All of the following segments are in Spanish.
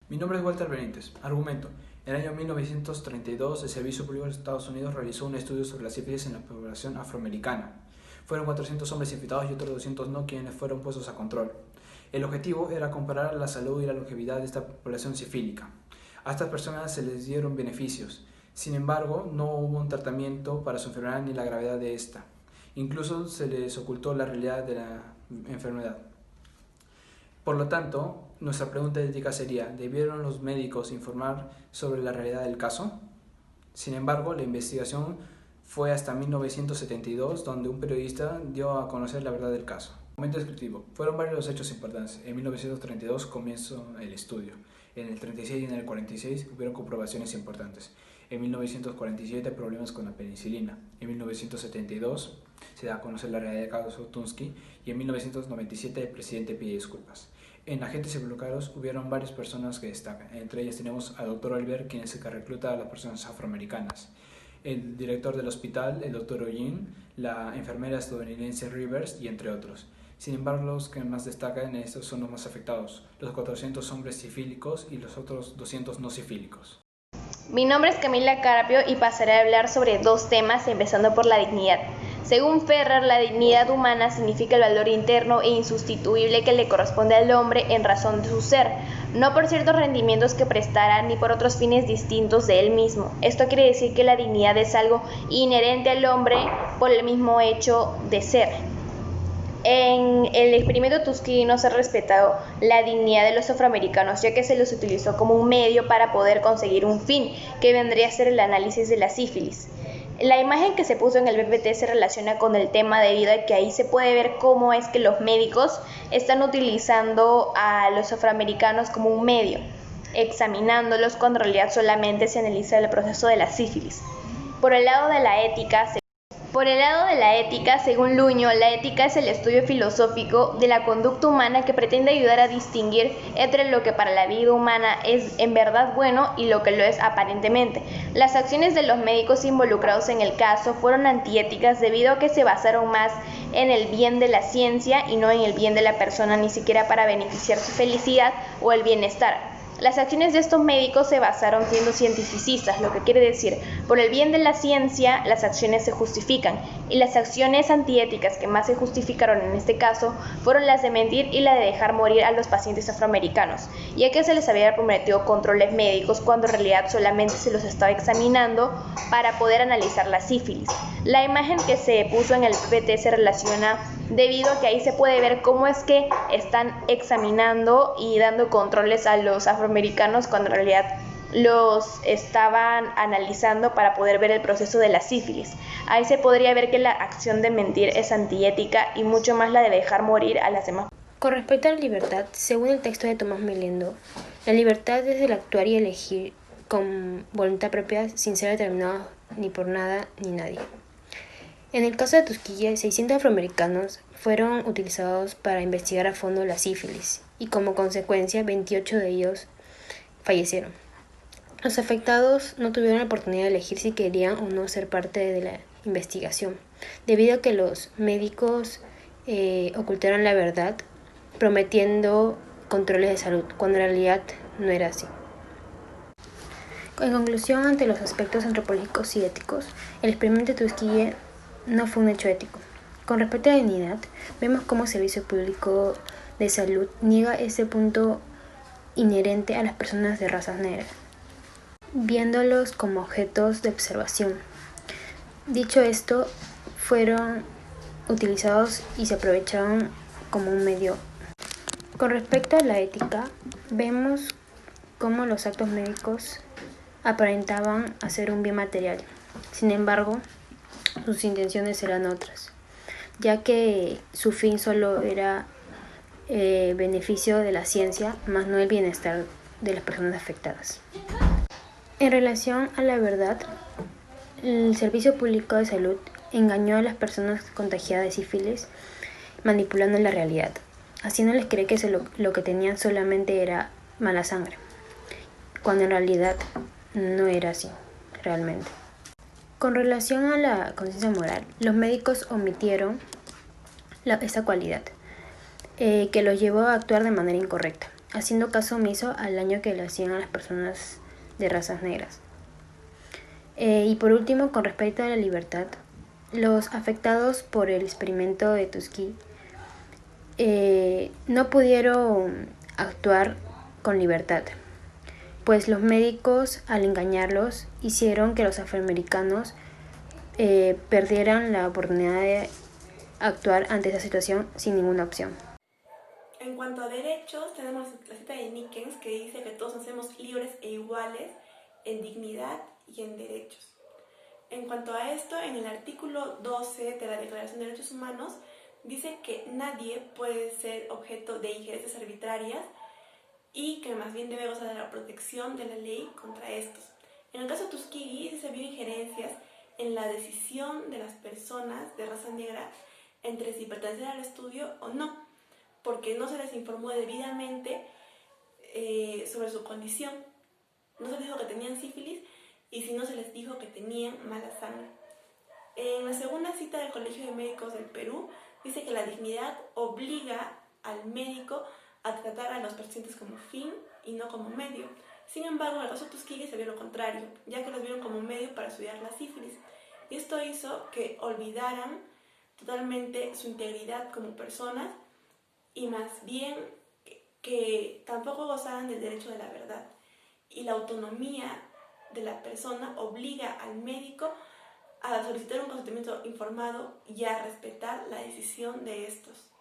Mi nombre es Walter Benítez. Argumento. En el año 1932, el Servicio Público de Estados Unidos realizó un estudio sobre la sífilis en la población afroamericana. Fueron 400 hombres infectados y otros 200 no, quienes fueron puestos a control. El objetivo era comparar la salud y la longevidad de esta población sifílica. A estas personas se les dieron beneficios. Sin embargo, no hubo un tratamiento para su enfermedad ni la gravedad de esta. Incluso se les ocultó la realidad de la enfermedad. Por lo tanto, nuestra pregunta ética sería: ¿debieron los médicos informar sobre la realidad del caso? Sin embargo, la investigación fue hasta 1972, donde un periodista dio a conocer la verdad del caso. Momento descriptivo. Fueron varios los hechos importantes. En 1932 comenzó el estudio. En el 36 y en el 46 hubieron comprobaciones importantes. En 1947 problemas con la penicilina. En 1972 se da a conocer la realidad del caso Tunsky y en 1997 el presidente pide disculpas. En agentes involucrados hubieron varias personas que destacan. Entre ellas tenemos al Dr. Oliver, quien es el que recluta a las personas afroamericanas, el director del hospital, el Dr. Eugene, la enfermera estadounidense Rivers y entre otros. Sin embargo, los que más destacan en estos son los más afectados, los 400 hombres sifílicos y los otros 200 no sifílicos. Mi nombre es Camila Carpio y pasaré a hablar sobre dos temas, empezando por la dignidad. Según Ferrer, la dignidad humana significa el valor interno e insustituible que le corresponde al hombre en razón de su ser, no por ciertos rendimientos que prestara ni por otros fines distintos de él mismo. Esto quiere decir que la dignidad es algo inherente al hombre por el mismo hecho de ser. En el experimento Tuskegee no se ha respetado la dignidad de los afroamericanos, ya que se los utilizó como un medio para poder conseguir un fin, que vendría a ser el análisis de la sífilis. La imagen que se puso en el PPT se relaciona con el tema debido a que ahí se puede ver cómo es que los médicos están utilizando a los afroamericanos como un medio, examinándolos cuando en realidad solamente se analiza el proceso de la sífilis. Por el lado de la ética, según Luño, la ética es el estudio filosófico de la conducta humana que pretende ayudar a distinguir entre lo que para la vida humana es en verdad bueno y lo que lo es aparentemente. Las acciones de los médicos involucrados en el caso fueron antiéticas debido a que se basaron más en el bien de la ciencia y no en el bien de la persona, ni siquiera para beneficiar su felicidad o el bienestar. Las acciones de estos médicos se basaron siendo cientificistas, lo que quiere decir, por el bien de la ciencia, las acciones se justifican, y las acciones antiéticas que más se justificaron en este caso fueron las de mentir y la de dejar morir a los pacientes afroamericanos, ya que se les había prometido controles médicos cuando en realidad solamente se los estaba examinando para poder analizar la sífilis. La imagen que se puso en el PPT se relaciona debido a que ahí se puede ver cómo es que están examinando y dando controles a los afroamericanos cuando en realidad los estaban analizando para poder ver el proceso de la sífilis. Ahí se podría ver que la acción de mentir es antiética y mucho más la de dejar morir a las demás. Con respecto a la libertad, según el texto de Tomás Melendo, la libertad es el actuar y elegir con voluntad propia sin ser determinado ni por nada ni nadie. En el caso de Tuskegee, 600 afroamericanos fueron utilizados para investigar a fondo la sífilis y como consecuencia 28 de ellos fallecieron. Los afectados no tuvieron la oportunidad de elegir si querían o no ser parte de la investigación, debido a que los médicos ocultaron la verdad prometiendo controles de salud, cuando en realidad no era así. En conclusión, ante los aspectos antropológicos y éticos, el experimento de Tuskegee no fue un hecho ético. Con respecto a la dignidad, vemos cómo el Servicio Público de Salud niega ese punto inherente a las personas de razas negras, viéndolos como objetos de observación. Dicho esto, fueron utilizados y se aprovecharon como un medio. Con respecto a la ética, vemos cómo los actos médicos aparentaban hacer un bien material. Sin embargo, sus intenciones eran otras, ya que su fin solo era beneficio de la ciencia, más no el bienestar de las personas afectadas. En relación a la verdad, el Servicio Público de Salud engañó a las personas contagiadas de sífilis, manipulando la realidad, haciéndoles creer que lo que tenían solamente era mala sangre, cuando en realidad no era así, realmente. Con relación a la conciencia moral, los médicos omitieron esa cualidad, que los llevó a actuar de manera incorrecta. haciendo caso omiso al daño que le hacían a las personas de razas negras. Y por último, con respecto a la libertad, los afectados por el experimento de Tuskegee no pudieron actuar con libertad, pues los médicos, al engañarlos, hicieron que los afroamericanos perdieran la oportunidad de actuar ante esa situación sin ninguna opción. En cuanto a derechos, tenemos la cita de Dickens que dice que todos nacemos libres e iguales en dignidad y en derechos. En cuanto a esto, en el artículo 12 de la Declaración de Derechos Humanos dice que nadie puede ser objeto de injerencias arbitrarias y que más bien debe gozar de la protección de la ley contra estos. En el caso de Tuskegee se vio injerencias en la decisión de las personas de raza negra entre si pertenecer al estudio o no, porque no se les informó debidamente sobre su condición. No se les dijo que tenían sífilis y si no se les dijo que tenían mala sangre. En la segunda cita del Colegio de Médicos del Perú dice que la dignidad obliga al médico a tratar a los pacientes como fin y no como medio. Sin embargo, en el caso de Tuskegee se vio lo contrario, ya que los vieron como medio para estudiar la sífilis. Y esto hizo que olvidaran totalmente su integridad como personas y más bien que tampoco gozaban del derecho de la verdad. Y la autonomía de la persona obliga al médico a solicitar un consentimiento informado y a respetar la decisión de estos.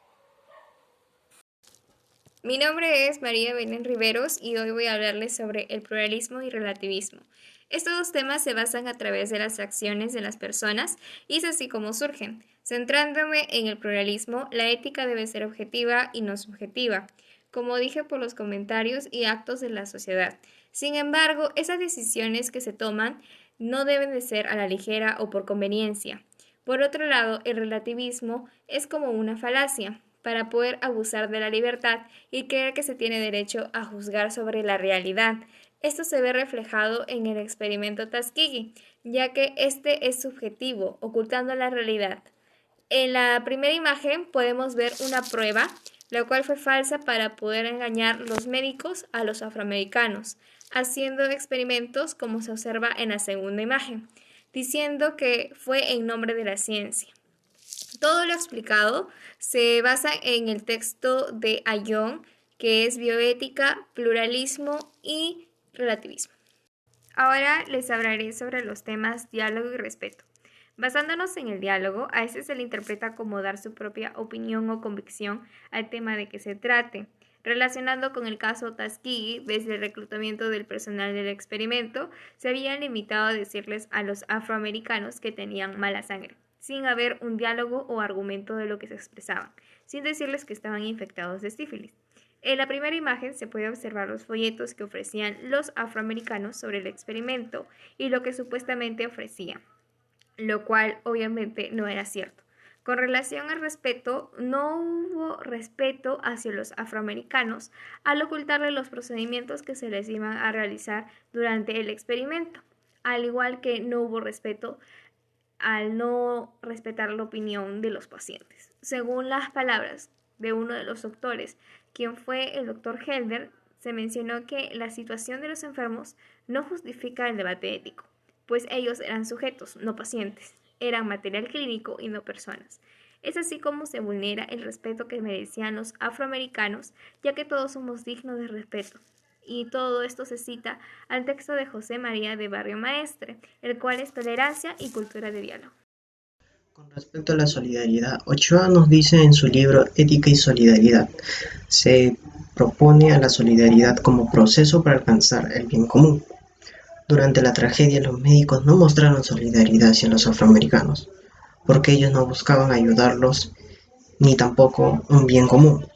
Mi nombre es María Belén Riveros y hoy voy a hablarles sobre el pluralismo y relativismo. Estos dos temas se basan a través de las acciones de las personas y es así como surgen. Centrándome en el pluralismo, la ética debe ser objetiva y no subjetiva, como dije por los comentarios y actos de la sociedad. Sin embargo, esas decisiones que se toman no deben de ser a la ligera o por conveniencia. Por otro lado, el relativismo es como una falacia para poder abusar de la libertad y creer que se tiene derecho a juzgar sobre la realidad. Esto se ve reflejado en el experimento Tuskegee, ya que este es subjetivo, ocultando la realidad. En la primera imagen podemos ver una prueba, la cual fue falsa para poder engañar los médicos a los afroamericanos, haciendo experimentos como se observa en la segunda imagen, diciendo que fue en nombre de la ciencia. Todo lo explicado se basa en el texto de Ayón, que es Bioética, Pluralismo y Relativismo. Ahora les hablaré sobre los temas diálogo y respeto. Basándonos en el diálogo, a este se le interpreta como dar su propia opinión o convicción al tema de que se trate. Relacionando con el caso Tuskegee, desde el reclutamiento del personal del experimento, se habían limitado a decirles a los afroamericanos que tenían mala sangre, sin haber un diálogo o argumento de lo que se expresaban, sin decirles que estaban infectados de sífilis. En la primera imagen se puede observar los folletos que ofrecían los afroamericanos sobre el experimento y lo que supuestamente ofrecían, lo cual obviamente no era cierto. Con relación al respeto, no hubo respeto hacia los afroamericanos al ocultarle los procedimientos que se les iban a realizar durante el experimento, al igual que no hubo respeto al no respetar la opinión de los pacientes. Según las palabras de uno de los doctores, quien fue el doctor Helder, se mencionó que la situación de los enfermos no justifica el debate ético, pues ellos eran sujetos, no pacientes, eran material clínico y no personas. Es así como se vulnera el respeto que merecían los afroamericanos, ya que todos somos dignos de respeto. Y todo esto se cita al texto de José María de Barrio Maestre, el cual es Tolerancia y Cultura de Diálogo. Con respecto a la solidaridad, Ochoa nos dice en su libro Ética y Solidaridad, se propone a la solidaridad como proceso para alcanzar el bien común. Durante la tragedia, los médicos no mostraron solidaridad hacia los afroamericanos, porque ellos no buscaban ayudarlos ni tampoco un bien común.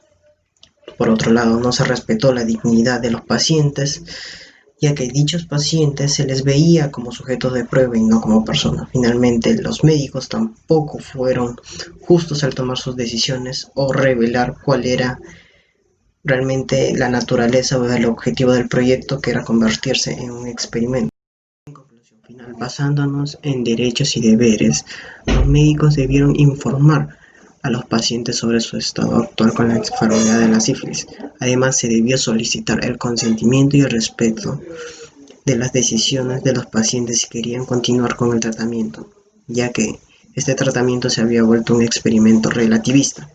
Por otro lado, no se respetó la dignidad de los pacientes, ya que dichos pacientes se les veía como sujetos de prueba y no como personas. Finalmente, los médicos tampoco fueron justos al tomar sus decisiones o revelar cuál era realmente la naturaleza o el objetivo del proyecto, que era convertirse en un experimento. En conclusión final, basándonos en derechos y deberes, los médicos debieron informar a los pacientes sobre su estado actual con la enfermedad de la sífilis. Además, se debió solicitar el consentimiento y el respeto de las decisiones de los pacientes si querían continuar con el tratamiento, ya que este tratamiento se había vuelto un experimento relativista.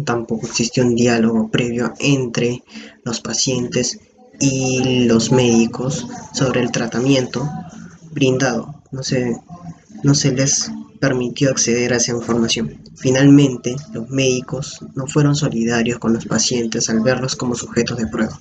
Tampoco existió un diálogo previo entre los pacientes y los médicos sobre el tratamiento brindado. No se les permitió acceder a esa información. Finalmente, los médicos no fueron solidarios con los pacientes al verlos como sujetos de prueba.